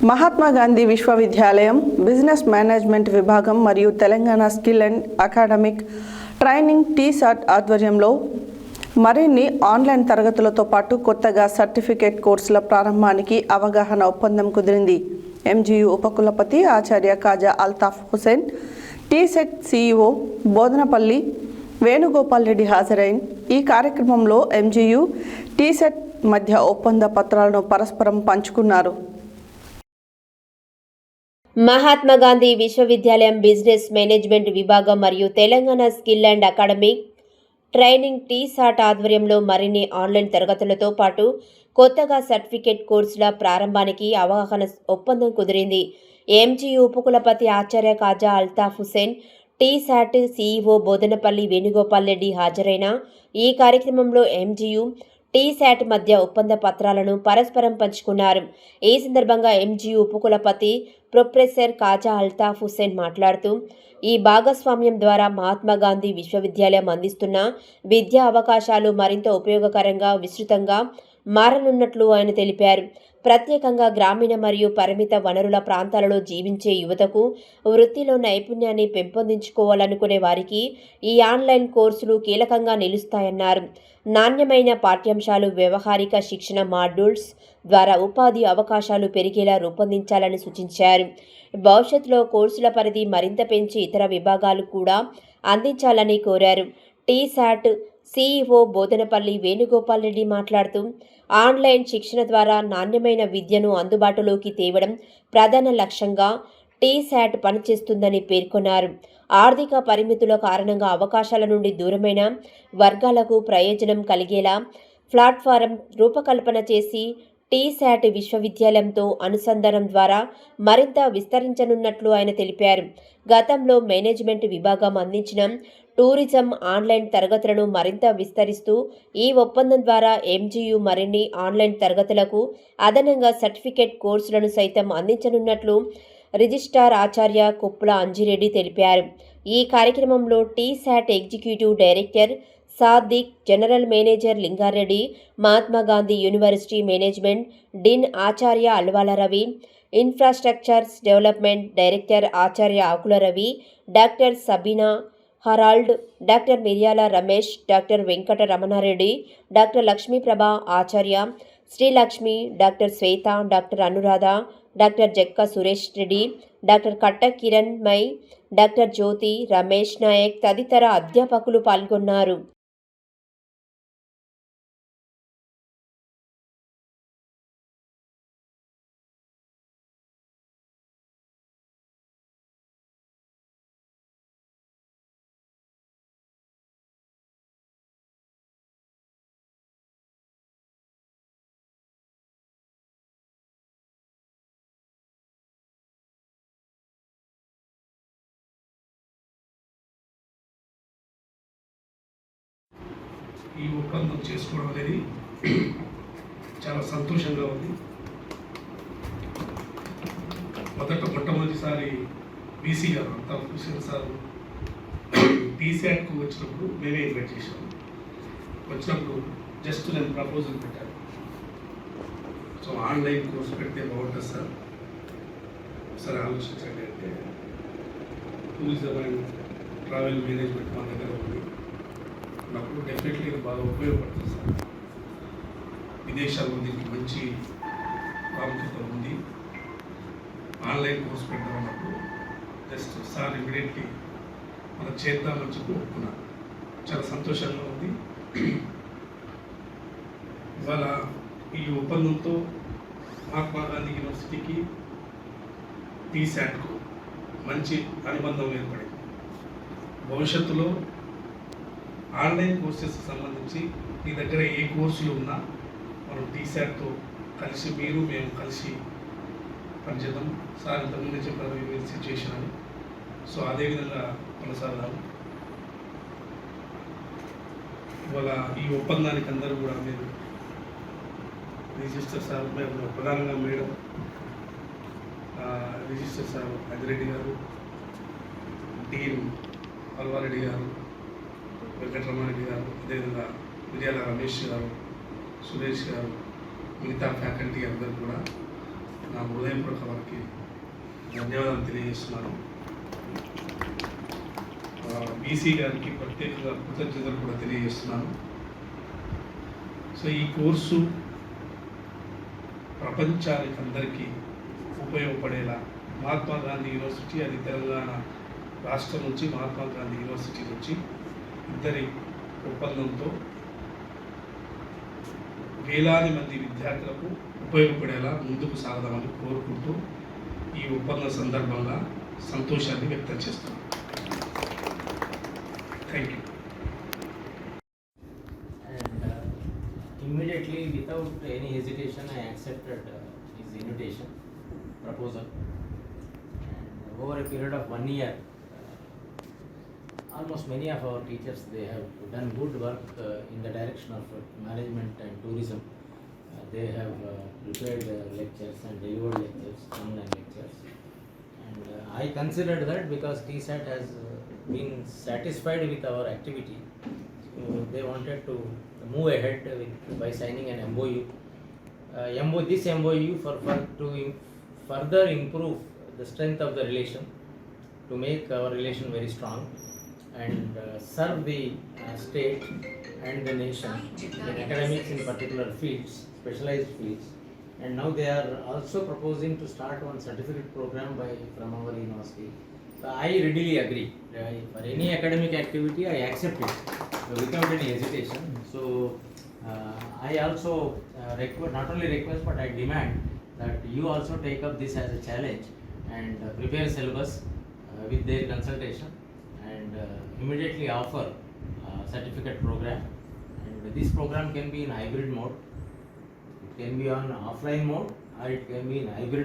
మహాత్మా గాంధీ విశ్వవిద్యాలయం business management విభాగం మరియు Telangana skill and academic training T-SAT ఆధ్వర్యంలో మరిన్ని ఆన్లైన్ తరగతులతో పాటు కొత్తగా సర్టిఫికేట్ కోర్సుల ప్రారంభానికి అవగాహన ఒప్పందం కుదిరింది. ఎంజీయూ ఉపకులపతి ఆచార్య ఖాజా అల్తాఫ్ హుసేన్, టీసెట్ సీఈఓ బోధనపల్లి వేణుగోపాల్ రెడ్డి హాజరైన ఈ కార్యక్రమంలో ఎంజీయూ టీసెట్ మధ్య ఒప్పంద పత్రాలను పరస్పరం పంచుకున్నారు. మహాత్మా గాంధీ విశ్వవిద్యాలయం బిజినెస్ మేనేజ్మెంట్ విభాగం మరియు Telangana skill and academic training T-SAT ఆధ్వర్యంలో మరిన్ని ఆన్లైన్ తరగతులతో పాటు కొత్తగా సర్టిఫికేట్ కోర్సుల ప్రారంభానికి అవగాహన ఒప్పందం కుదిరింది. ఎంజీయూ ఉపకులపతి ఆచార్య ఖాజా అల్తాఫ్ హుసేన్, టీసాట్ సీఈఓ బోధనపల్లి వేణుగోపాల్ రెడ్డి హాజరైన ఈ కార్యక్రమంలో ఎంజీయూ టీసాట్ మధ్య ఒప్పంద పత్రాలను పరస్పరం పంచుకున్నారు. ఈ సందర్భంగా ఎంజీయూ ఉపకులపతి ప్రొఫెసర్ ఖాజా అల్తాఫ్ హుసేన్ మాట్లాడుతూ, ఈ భాగస్వామ్యం ద్వారా మహాత్మా గాంధీ విశ్వవిద్యాలయం అందిస్తున్న విద్యా అవకాశాలు మరింత ఉపయోగకరంగా, విస్తృతంగా మారనున్నట్లు ఆయన తెలిపారు. ప్రత్యేకంగా గ్రామీణ మరియు పరిమిత వనరుల ప్రాంతాలలో జీవించే యువతకు వృత్తిలో నైపుణ్యాన్ని పెంపొందించుకోవాలనుకునే వారికి ఈ ఆన్లైన్ కోర్సులు కీలకంగా నిలుస్తాయన్నారు. నాణ్యమైన పాఠ్యాంశాలు, వ్యవహారిక శిక్షణ మాడ్యూల్స్ ద్వారా ఉపాధి అవకాశాలు పెరిగేలా రూపొందించాలని సూచించారు. భవిష్యత్తులో కోర్సుల పరిధి మరింత పెంచి ఇతర విభాగాలు కూడా అందించాలని కోరారు. టీసాట్ సీఈఓ బోధనపల్లి వేణుగోపాల్ రెడ్డి మాట్లాడుతూ, ఆన్లైన్ శిక్షణ ద్వారా నాణ్యమైన విద్యను అందుబాటులోకి తేవడం ప్రధాన లక్ష్యంగా టీసాట్ పనిచేస్తుందని పేర్కొన్నారు. ఆర్థిక పరిమితుల కారణంగా అవకాశాల నుండి దూరమైన వర్గాలకు ప్రయోజనం కలిగేలా ప్లాట్ఫారం రూపకల్పన చేసి టీసాట్ విశ్వవిద్యాలయంతో అనుసంధానం ద్వారా మరింత విస్తరించనున్నట్లు ఆయన తెలిపారు. గతంలో మేనేజ్మెంట్ విభాగం అందించిన టూరిజం ఆన్లైన్ తరగతులను మరింత విస్తరిస్తూ ఈ ఒప్పందం ద్వారా ఎంజీయూ మరిన్ని ఆన్లైన్ తరగతులకు అదనంగా సర్టిఫికేట్ కోర్సులను సైతం అందించనున్నట్లు రిజిస్ట్రార్ ఆచార్య కొప్పుల అంజిరెడ్డి తెలిపారు. ఈ కార్యక్రమంలో TSAT executive director Sadiq, general manager Lingareddy, Mahatma Gandhi university management dean ఆచార్య Alwala Ravi, infrastructures development director ఆచార్య Akula Ravi, doctor Sabina Harold, doctor Miryala Ramesh, doctor Venkata Ramanareddy, doctor Lakshmiprabha ఆచార్య, Srilakshmi, doctor Swetha, doctor Anuradha, doctor Jakka Suresh Reddy, doctor Katta Kiran Mai, doctor Jyothi, Ramesh Nayak తదితర అధ్యాపకులు పాల్గొన్నారు. ఈ ఒప్పందం చేసుకోవడం అనేది చాలా సంతోషంగా ఉంది. మొట్టమొదటిసారి బీసీ గారు అల్తాఫ్ హుసేన్ సార్ టీసాట్కు వచ్చినప్పుడు మేమే ఇన్వైట్ చేశాము. వచ్చినప్పుడు జస్ట్ నేను ప్రపోజల్ పెట్టాను. సో ఆన్లైన్ కోర్సు పెడితే బాగుంటుంది సార్, ఒకసారి ఆలోచించండి అంటే, టూరిజం అండ్ ట్రావెల్ మేనేజ్మెంట్ మా దగ్గర ఉంది, నాకు డెఫినెట్లీ ఇది బాగా ఉపయోగపడుతుంది సార్. విదేశాల్లో దీనికి మంచి ప్రాముఖ్యత ఉంది. ఆన్లైన్ కోర్స్ పెట్టామన్నప్పుడు జస్ట్ సార్ ఇమీడియట్లీ మనం చేద్దామని చెప్పి ఒప్పుకున్నాను. చాలా సంతోషంగా ఉంది. ఇవాళ ఈ ఒప్పందంతో మహాత్మా గాంధీ యూనివర్సిటీకి టీసాట్కు మంచి అనుబంధం ఏర్పడింది. భవిష్యత్తులో ఆన్లైన్ కోర్సెస్ సంబంధించి మీ దగ్గర ఏ కోర్సులు ఉన్నా మనం టీసాట్తో కలిసి మేము కలిసి పనిచేద్దాం. సార్ ఇంతకుముందే చెప్పారు మీరు సిచ్యుయేషన్ అని, సో అదేవిధంగా కొనసాగాలి. ఇవాళ ఈ ఒప్పందానికి అందరూ కూడా మీరు రిజిస్టర్ సార్, మేము ప్రధానంగా మేడం రిజిస్టర్ సార్ అదిరెడ్డి గారు, డీన్ అల్వారెడ్డి గారు, వెంకటరమణారెడ్డి గారు, అదేవిధంగా మిర్యాల రమేష్ గారు, సురేష్ గారు, మిగతా ఫ్యాకల్టీ అందరూ కూడా నా హృదయపూర్వక వారికి ధన్యవాదాలు తెలియజేస్తున్నాను. బీసీ గారికి ప్రత్యేకంగా కృతజ్ఞతలు కూడా తెలియజేస్తున్నాను. సో ఈ కోర్సు ప్రపంచానికి అందరికీ ఉపయోగపడేలా మహాత్మా గాంధీ యూనివర్సిటీ, అది తెలంగాణ రాష్ట్రం నుంచి మహాత్మా గాంధీ యూనివర్సిటీ నుంచి ఇద్దరి ఒప్పందంతో వేలాది మంది విద్యార్థులకు ఉపయోగపడేలా ముందుకు సాగదామని కోరుకుంటూ ఈ ఒప్పందం సందర్భంగా సంతోషాన్ని వ్యక్తం చేస్తున్నాను. Thank you. Immediately, without any hesitation, I accepted his invitation, proposal. And over a period of 1 year, almost many of our teachers, they have done good work in the direction of management and tourism. They have prepared lectures and delivered lectures, online lectures. And I considered that because TSAT has been satisfied with our activity, they wanted to move ahead by signing an MOU. This MOU to further improve the strength of the relation, to make our relation very strong and serve the state and the nation in academics in particular fields, specialized fields. And now they are also proposing to start one certificate program from our university. So I readily agree. For any academic activity, I accept it without any hesitation. So I also not only request but I demand that you also take up this as a challenge and prepare syllabus with their consultation and immediately offer certificate program. And this program can be in hybrid mode. It can be on offline mode or it can be in hybrid mode.